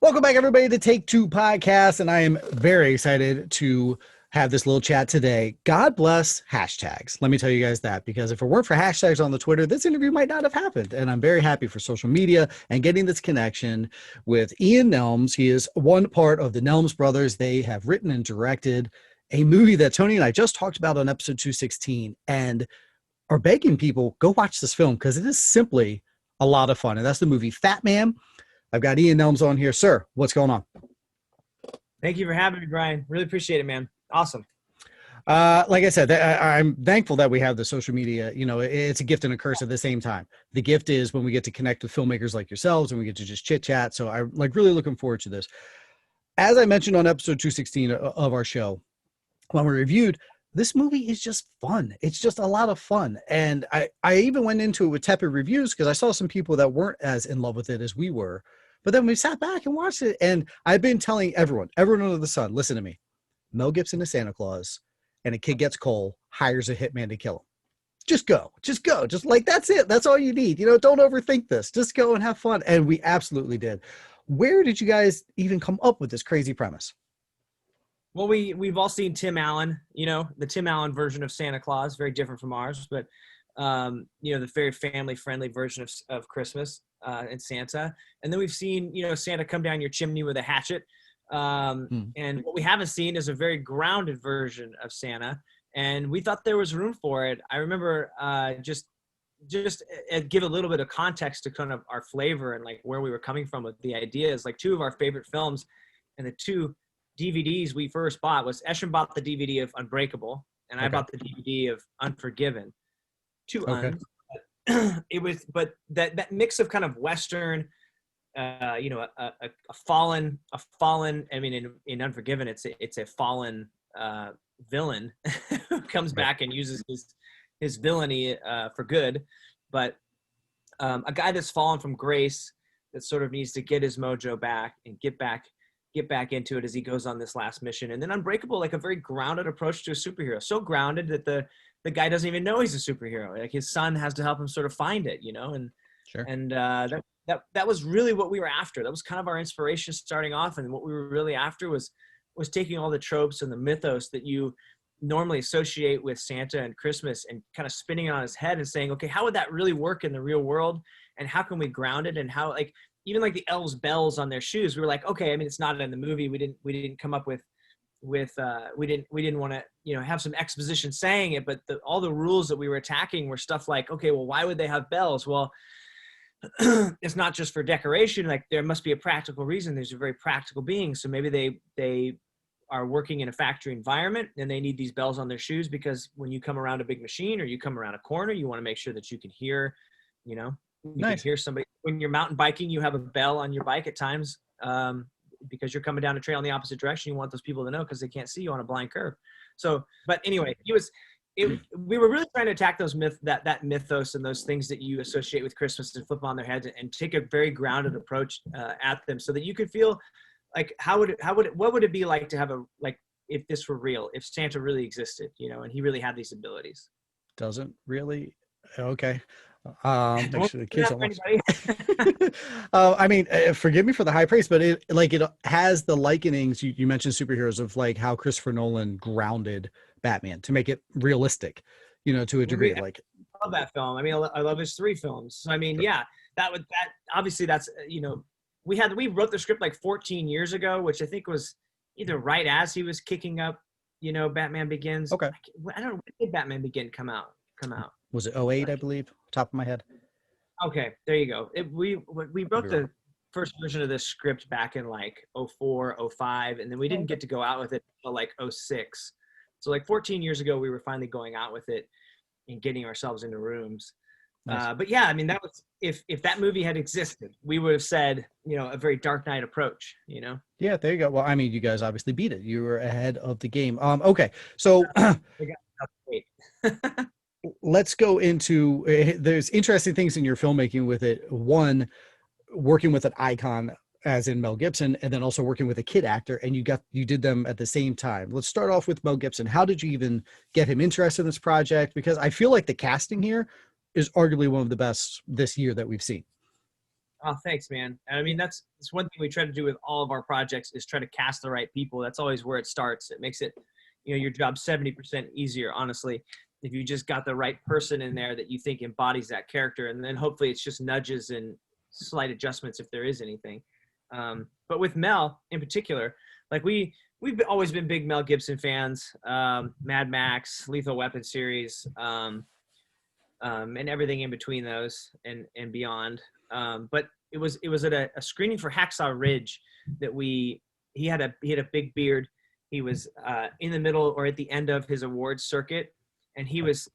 Welcome back, everybody, to Take Two Podcast, and I am very excited to have this little chat today. God bless hashtags. Let me tell you guys that, because if it weren't for hashtags on the Twitter, this interview might not have happened. And I'm very happy for social media and getting this connection with IAN NELMS. He is one part of the Nelms Brothers. They have written and directed a movie that Tony and I just talked about on episode 216 and are begging people, go watch this film because it is simply a lot of fun. And that's the movie Fatman. I've got IAN NELMS on here. Sir, what's going on? Thank you for having me, Brian. Really appreciate it, man. Awesome. Like I said, I'm thankful that we have the social media. You know, it's a gift and a curse at the same time. The gift is when we get to connect with filmmakers like yourselves and we get to just chit chat. So I'm really looking forward to this. As I mentioned on episode 216 of our show, when we reviewed, this movie is just fun. It's just a lot of fun. And I even went into it with tepid reviews because I saw some people that weren't as in love with it as we were. But then we sat back and watched it. And I've been telling everyone under the sun, listen to me. Mel Gibson is Santa Claus and a kid gets coal, hires a hitman to kill him. Just go. Just like, that's it. That's all you need. You know, don't overthink this. Just go and have fun. And we absolutely did. Where did you guys even come up with this crazy premise? Well, we've all seen Tim Allen, you know, the Tim Allen version of Santa Claus, very different from ours, but, you know, the very family-friendly version of Christmas and Santa. And then we've seen, you know, Santa come down your chimney with a hatchet. And what we haven't seen is a very grounded version of Santa. And we thought there was room for it. I remember just give a little bit of context to kind of our flavor and like where we were coming from with the ideas. Like two of our favorite films and the two DVDs we first bought was Eshin bought the DVD of Unbreakable and I bought the DVD of Unforgiven. Two uns. It was, but that mix of kind of Western, you know, a fallen. I mean, in Unforgiven, it's a fallen villain who comes back and uses his villainy for good, but a guy that's fallen from grace that sort of needs to get his mojo back and get back into it as he goes on this last mission. And then Unbreakable, like a very grounded approach to a superhero, so grounded that the guy doesn't even know he's a superhero. Like his son has to help him sort of find it, you know, and sure. And that was really what we were after. That was kind of our inspiration starting off. And what we were really after was taking all the tropes and the mythos that you normally associate with Santa and Christmas and kind of spinning it on his head and saying, okay, how would that really work in the real world? And how can we ground it? And how, like, even like the elves' bells on their shoes, we were like, okay, I mean, it's not in the movie. We didn't come up with we didn't want to, you know, have some exposition saying it, but all the rules that we were attacking were stuff like, okay, well, why would they have bells? Well, it's not just for decoration. Like there must be a practical reason. There's a very practical being. So maybe they are working in a factory environment and they need these bells on their shoes because when you come around a big machine or you come around a corner, you want to make sure that you can hear, you know, you can hear somebody. When you're mountain biking, you have a bell on your bike at times because you're coming down a trail in the opposite direction. You want those people to know because they can't see you on a blind curve. So, but anyway, we were really trying to attack those that mythos and those things that you associate with Christmas and flip on their heads and take a very grounded approach at them so that you could feel like what would it be like to have if this were real, if Santa really existed, you know, and he really had these abilities. Doesn't really. Okay. Make sure the kids don't watch. I mean, forgive me for the high praise, but it has the likenings. You mentioned superheroes of like how Christopher Nolan grounded Batman to make it realistic, you know, to a degree. I love that film. I mean, I love his 3 films. So, I mean, sure. Yeah, that obviously that's, you know, we wrote the script like 14 years ago, which I think was either right as he was kicking up, you know, Batman Begins. Okay. I don't know, when did Batman Begin come out? Was it 08, I believe, top of my head? Okay, there you go. We wrote the first version of this script back in like 04, 05, and then we didn't get to go out with it until like 06. So like 14 years ago, we were finally going out with it and getting ourselves into rooms. Nice. But yeah, I mean, that was if that movie had existed, we would have said, you know, a very Dark Knight approach, you know? Yeah, there you go. Well, I mean, you guys obviously beat it. You were ahead of the game. Okay, so let's go into, there's interesting things in your filmmaking with it. One, working with an icon as in Mel Gibson, and then also working with a kid actor, and you did them at the same time. Let's start off with Mel Gibson. How did you even get him interested in this project? Because I feel like the casting here is arguably one of the best this year that we've seen. Oh, thanks, man. I mean, that's one thing we try to do with all of our projects is try to cast the right people. That's always where it starts. It makes it, your job 70% easier, honestly, if you just got the right person in there that you think embodies that character. And then hopefully it's just nudges and slight adjustments if there is anything. But with Mel in particular, like we've always been big Mel Gibson fans, Mad Max, Lethal Weapon series, and everything in between those and beyond. But it was at a screening for Hacksaw Ridge that he had a big beard. He was in the middle or at the end of his awards circuit, and he was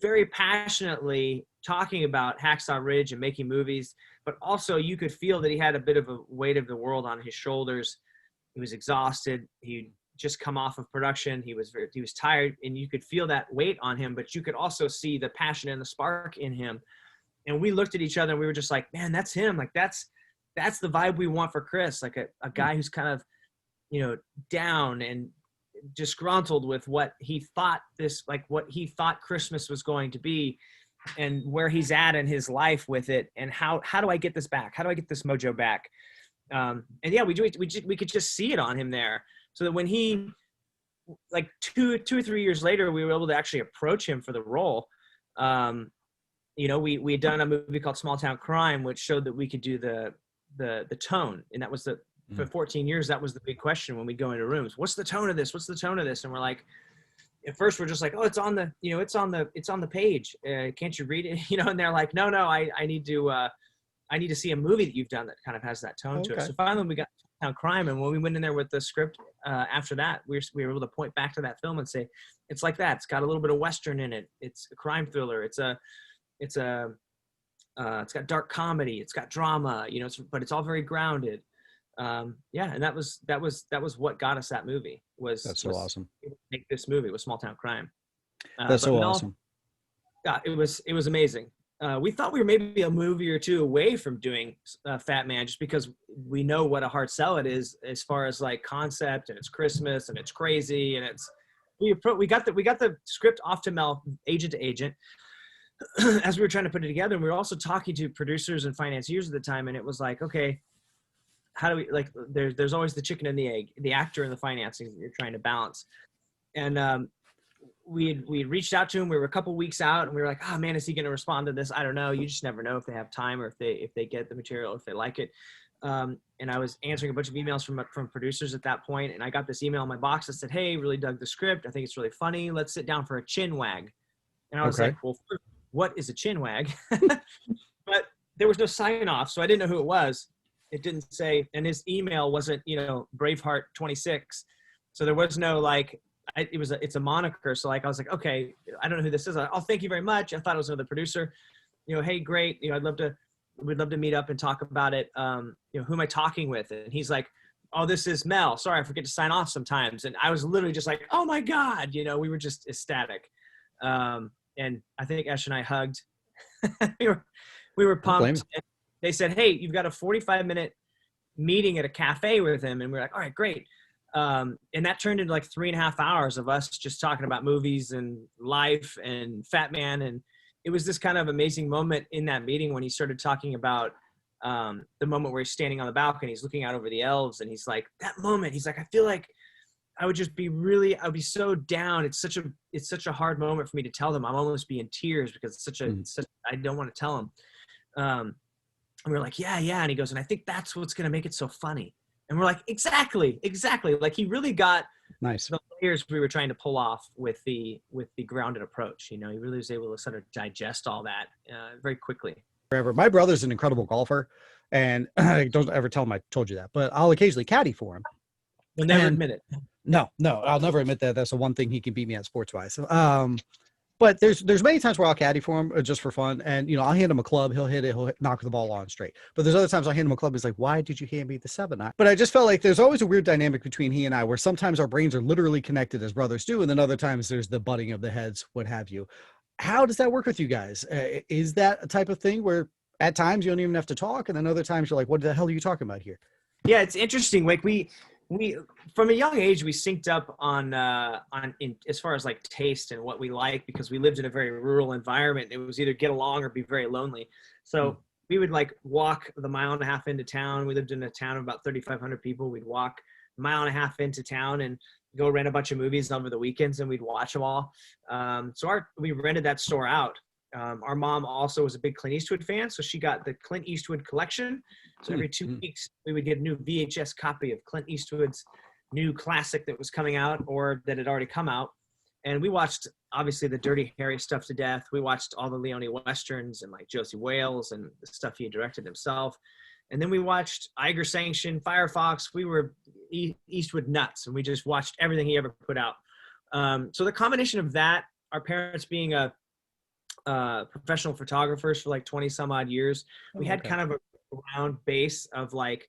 very passionately talking about Hacksaw Ridge and making movies, but also you could feel that he had a bit of a weight of the world on his shoulders. He was exhausted. He'd just come off of production. He was tired, and you could feel that weight on him, but you could also see the passion and the spark in him. And we looked at each other and we were just like, man, that's him. Like that's the vibe we want for Chris. Like a guy who's kind of, down and disgruntled with what he thought Christmas was going to be and where he's at in his life with it. And how do I get this back? How do I get this mojo back? And yeah, we could just see it on him there. So that when he, like two or 3 years later, we were able to actually approach him for the role. We had done a movie called Small Town Crime, which showed that we could do the tone. And that was for 14 years, that was the big question when we go into rooms. What's the tone of this? What's the tone of this? And we're like, at first we're just like, oh, it's on the page. Can't you read it? And they're like, no, I need to see a movie that you've done that kind of has that tone to it. So finally we got Town Crime. And when we went in there with the script, after that, we were able to point back to that film and say, it's like that. It's got a little bit of Western in it. It's a crime thriller. It's got dark comedy. It's got drama, but it's all very grounded. And that was what got us that movie. That's so awesome. Make this movie with Small Town Crime. That's so awesome. Yeah, it was amazing. We thought we were maybe a movie or two away from doing Fatman, just because we know what a hard sell it is as far as like concept, and it's Christmas and it's crazy, and we got the script off to Mel, agent to agent, as we were trying to put it together. And we were also talking to producers and financiers at the time, and it was like, okay, how do we, like, there's always the chicken and the egg, the actor and the financing that you're trying to balance. And we had reached out to him. We were a couple weeks out, and we were like, oh man, is he going to respond to this? I don't know. You just never know if they have time, or if they get the material, if they like it. And I was answering a bunch of emails from producers at that point, and I got this email in my box that said, hey, really dug the script. I think it's really funny. Let's sit down for a chin wag. And I was like, well, what is a chin wag? But there was no sign off, so I didn't know who it was. It didn't say, and his email wasn't, Braveheart 26. So there was no like, it's a moniker. So like, I was like, okay, I don't know who this is. Oh, thank you very much. I thought it was another producer. Hey, great. We'd love to meet up and talk about it. Who am I talking with? And he's like, oh, this is Mel. Sorry, I forget to sign off sometimes. And I was literally just like, oh my God, we were just ecstatic. And I think Ash and I hugged. we were pumped. They said, hey, you've got a 45-minute meeting at a cafe with him. And we're like, all right, great. And that turned into like 3.5 hours of us just talking about movies and life and Fatman. And it was this kind of amazing moment in that meeting when he started talking about the moment where he's standing on the balcony, he's looking out over the elves, and he's like, that moment, he's like, I feel like I would be so down. It's such a hard moment for me to tell them. I'm almost be in tears because I don't want to tell them. And we were like, yeah. And he goes, and I think that's what's going to make it so funny. And we're like, exactly. Like he really got the layers we were trying to pull off with the grounded approach. He really was able to sort of digest all that very quickly. Forever. My brother's an incredible golfer, and don't ever tell him I told you that, but I'll occasionally caddy for him. You'll never admit it. No, I'll never admit that. That's the one thing he can beat me at sports wise. But there's many times where I'll caddy for him just for fun. And, I'll hand him a club. He'll hit it. He'll knock the ball on straight. But there's other times I'll hand him a club. He's like, why did you hand me the 7? But I just felt like there's always a weird dynamic between he and I, where sometimes our brains are literally connected as brothers do. And then other times there's the butting of the heads, what have you. How does that work with you guys? Is that a type of thing where at times you don't even have to talk, and then other times you're like, what the hell are you talking about here? Yeah, it's interesting. Like we from a young age, we synced up on as far as like taste and what we like, because we lived in a very rural environment. It was either get along or be very lonely. So we would like walk the mile and a half into town. We lived in a town of about 3,500 people. We'd walk a mile and a half into town and go rent a bunch of movies over the weekends, and we'd watch them all. We rented that store out. Our mom also was a big Clint Eastwood fan, so she got the Clint Eastwood collection. So every 2 weeks, we would get a new VHS copy of Clint Eastwood's new classic that was coming out or that had already come out. And we watched, obviously, the Dirty Harry stuff to death. We watched all the Leone Westerns and like Josie Wales and the stuff he directed himself. And then we watched Iger Sanction, Firefox. We were Eastwood nuts, and we just watched everything he ever put out. So the combination of that, our parents being professional photographers for like 20 some odd years, we had kind of a round base of like,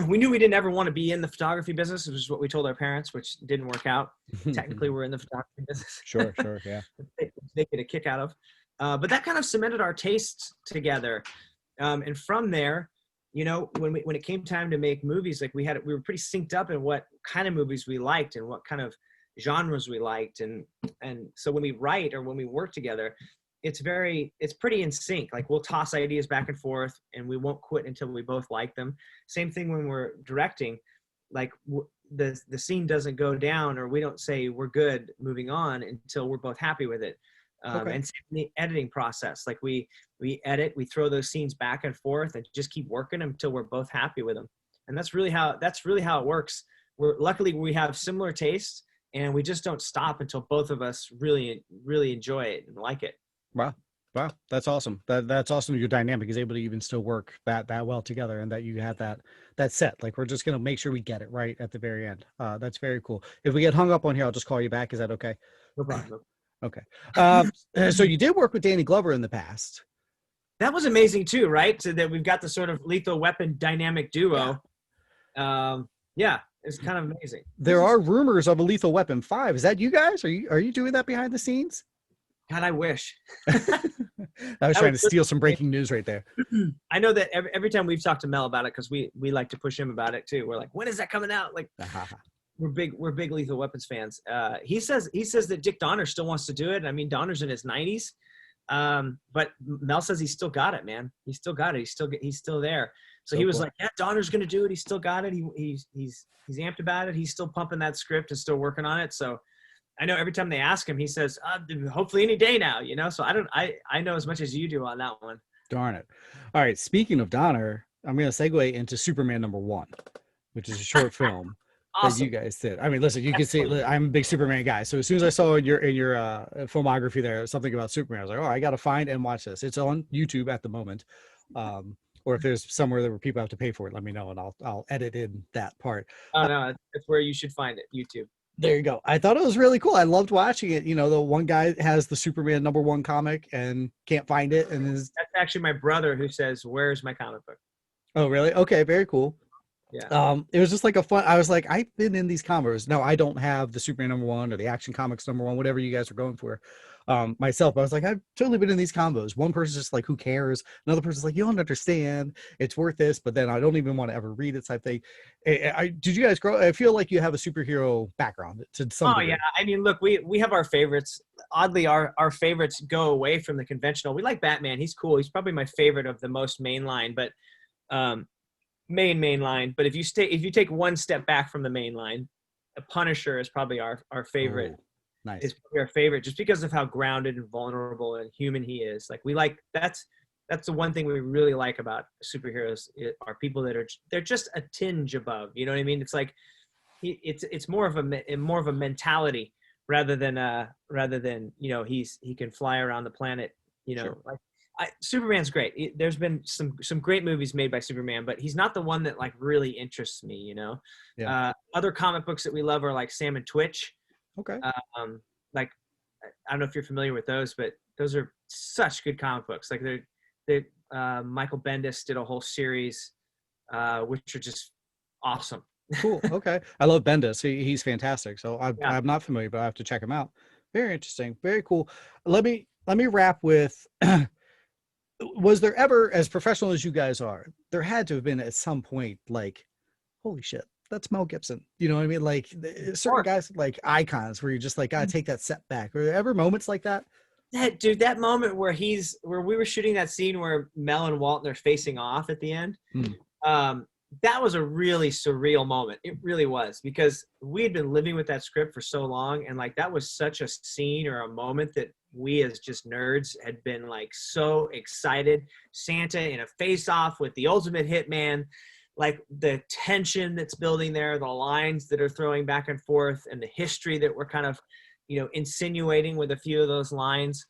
we knew we didn't ever want to be in the photography business, which is what we told our parents, which didn't work out. Technically, we're in the photography business. Sure, yeah. They get a kick out of. But that kind of cemented our tastes together. And from there, you know, when it came time to make movies, like we were pretty synced up in what kind of movies we liked and what kind of genres we liked. And so when we write or when we work together, it's pretty in sync. Like we'll toss ideas back and forth and we won't quit until we both like them. Same thing when we're directing, like the scene doesn't go down or we don't say we're good moving on until we're both happy with it. And same in the editing process, like we edit, we throw those scenes back and forth and just keep working them until we're both happy with them. And that's really how it works. Luckily we have similar tastes and we just don't stop until both of us really, really enjoy it and like it. Wow. That's awesome. That's awesome. Your dynamic is able to even still work that well together, and that you have that set. Like we're just going to make sure we get it right at the very end. That's very cool. If we get hung up on here, I'll just call you back. Is that okay? No problem. Okay. So you did work with Danny Glover in the past. That was amazing too, right? So that we've got the sort of Lethal Weapon dynamic duo. Yeah, it's kind of amazing. There are rumors of a Lethal Weapon 5. Is that you guys? Are you doing that behind the scenes? God, I wish. I was trying to steal some breaking news right there. I know that every time we've talked to Mel about it, because we like to push him about it too. We're like, when is that coming out? Like, we're big Lethal Weapons fans. He says that Dick Donner still wants to do it. I mean, Donner's in his 90s, but Mel says he's still got it, man. He's still got it. He's still there. So he was cool. Like, yeah, Donner's gonna do it. He's still got it. He's amped about it. He's still pumping that script and still working on it. So I know every time they ask him, he says, hopefully any day now, you know? So I know as much as you do on that one. Darn it. All right. Speaking of Donner, I'm going to segue into Superman #1, which is a short film awesome. That you guys did. I mean, listen, you can see I'm a big Superman guy. So as soon as I saw in your filmography there, something about Superman, I was like, oh, I got to find and watch this. It's on YouTube at the moment. Or if there's somewhere where people have to pay for it, let me know and I'll edit in that part. Oh no, it's where you should find it, YouTube. There you go. I thought it was really cool. I loved watching it. You know, the one guy has the Superman #1 comic and can't find it. And that's actually my brother who says, where's my comic book? Oh, really? Okay. Very cool. Yeah. It was just like I was like, I've been in these comics. No, I don't have the Superman #1 or the Action Comics #1, whatever you guys are going for. Myself, I was like, I've totally been in these combos. One person's just like, who cares? Another person's like, you don't understand. It's worth this, but then I don't even want to ever read it type thing. Did you guys grow? I feel like you have a superhero background to some degree. Yeah. I mean, look, we have our favorites. Oddly, our favorites go away from the conventional. We like Batman. He's cool. He's probably my favorite of the most mainline, but main line. But if you take one step back from the main line, the Punisher is probably our favorite. Ooh. Nice. Is probably our favorite just because of how grounded and vulnerable and human he is. Like that's the one thing we really like about superheroes are people that they're just a tinge above. You know what I mean? It's like it's more of a mentality rather than you know he can fly around the planet. You know, sure. Superman's great. There's been some great movies made by Superman, but he's not the one that like really interests me. You know, other comic books that we love are like Sam and Twitch. Okay. Like I don't know if you're familiar with those, but those are such good comic books. Like they Michael Bendis did a whole series, which are just awesome. Cool. Okay. I love Bendis. He's fantastic. So I'm not familiar, but I have to check him out. Very interesting. Very cool. Let me wrap with, was there ever, as professional as you guys are, there had to have been at some point like, holy shit, that's Mel Gibson. You know what I mean? Like certain guys like icons where you're just like, gotta take that step back. Were there ever moments like that? that moment where we were shooting that scene where Mel and Walton are facing off at the end. That was a really surreal moment. It really was, because we had been living with that script for so long, and like that was such a scene or a moment that we as just nerds had been like so excited. Santa in a face-off with the ultimate hitman, like the tension that's building there, the lines that are throwing back and forth, and the history that we're kind of, insinuating with a few of those lines.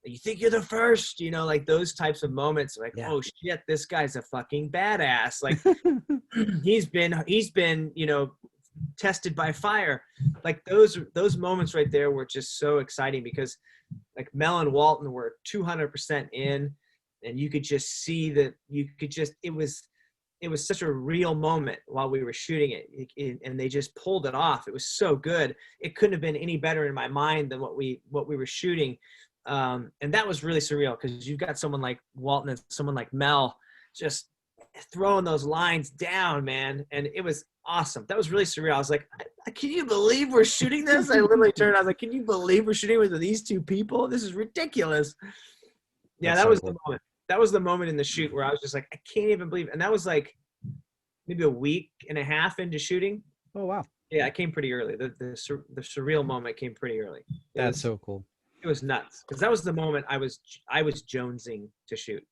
You think you're the first, like those types of moments, like, Yeah. oh shit, this guy's a fucking badass. Like he's been, tested by fire. Like those moments right there were just so exciting, because like Mel and Walton were 200% in, and you could just see that it was such a real moment while we were shooting it, and they just pulled it off. It was so good. It couldn't have been any better in my mind than what we were shooting. And that was really surreal, because you've got someone like Walton and someone like Mel just throwing those lines down, man. And it was awesome. That was really surreal. I was like, can you believe we're shooting this? I literally turned, I was like, can you believe we're shooting with these two people? This is ridiculous. Yeah, That's that so was cool. the moment. That was the moment in the shoot where I was just like, I can't even believe it. And that was like maybe a week and a half into shooting. Oh, wow. Yeah, I came pretty early. The surreal moment came pretty early. That's so cool. It was nuts, because that was the moment I was jonesing to shoot.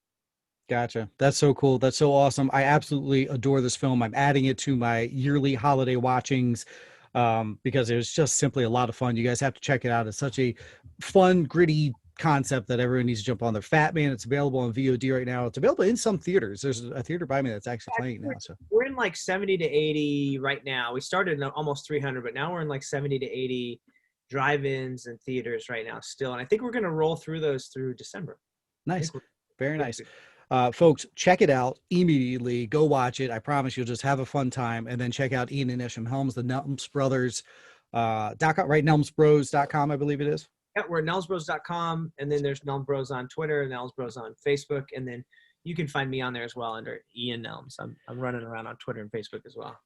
Gotcha. That's so cool. That's so awesome. I absolutely adore this film. I'm adding it to my yearly holiday watchings because it was just simply a lot of fun. You guys have to check it out. It's such a fun, gritty concept that everyone needs to jump on. The Fatman. It's available on VOD right now. It's available in some theaters. There's a theater by me that's actually playing now. So we're in like 70 to 80 right now. We started in almost 300, but now we're in like 70 to 80 drive-ins and theaters right now still. And I think we're going to roll through those through December. nice. Very nice. Folks, check it out immediately. Go watch it. I promise you'll just have a fun time. And then check out IAN Helms, the Nelms Brothers, .com, right? NelmsBros.com, I believe it is. Yeah, we're at NelmsBros.com, and then there's Nelms Bros on Twitter, Nelms Bros on Facebook, and then you can find me on there as well under IAN Nelms. I'm running around on Twitter and Facebook as well.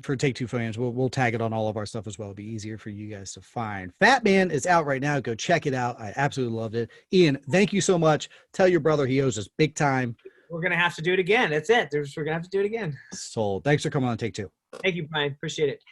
For Take Two fans, we'll tag it on all of our stuff as well. It'll be easier for you guys to find. Fatman is out right now. Go check it out. I absolutely loved it. IAN, thank you so much. Tell your brother he owes us big time. We're going to have to do it again. That's it. We're going to have to do it again. Sold. Thanks for coming on Take Two. Thank you, Brian. Appreciate it.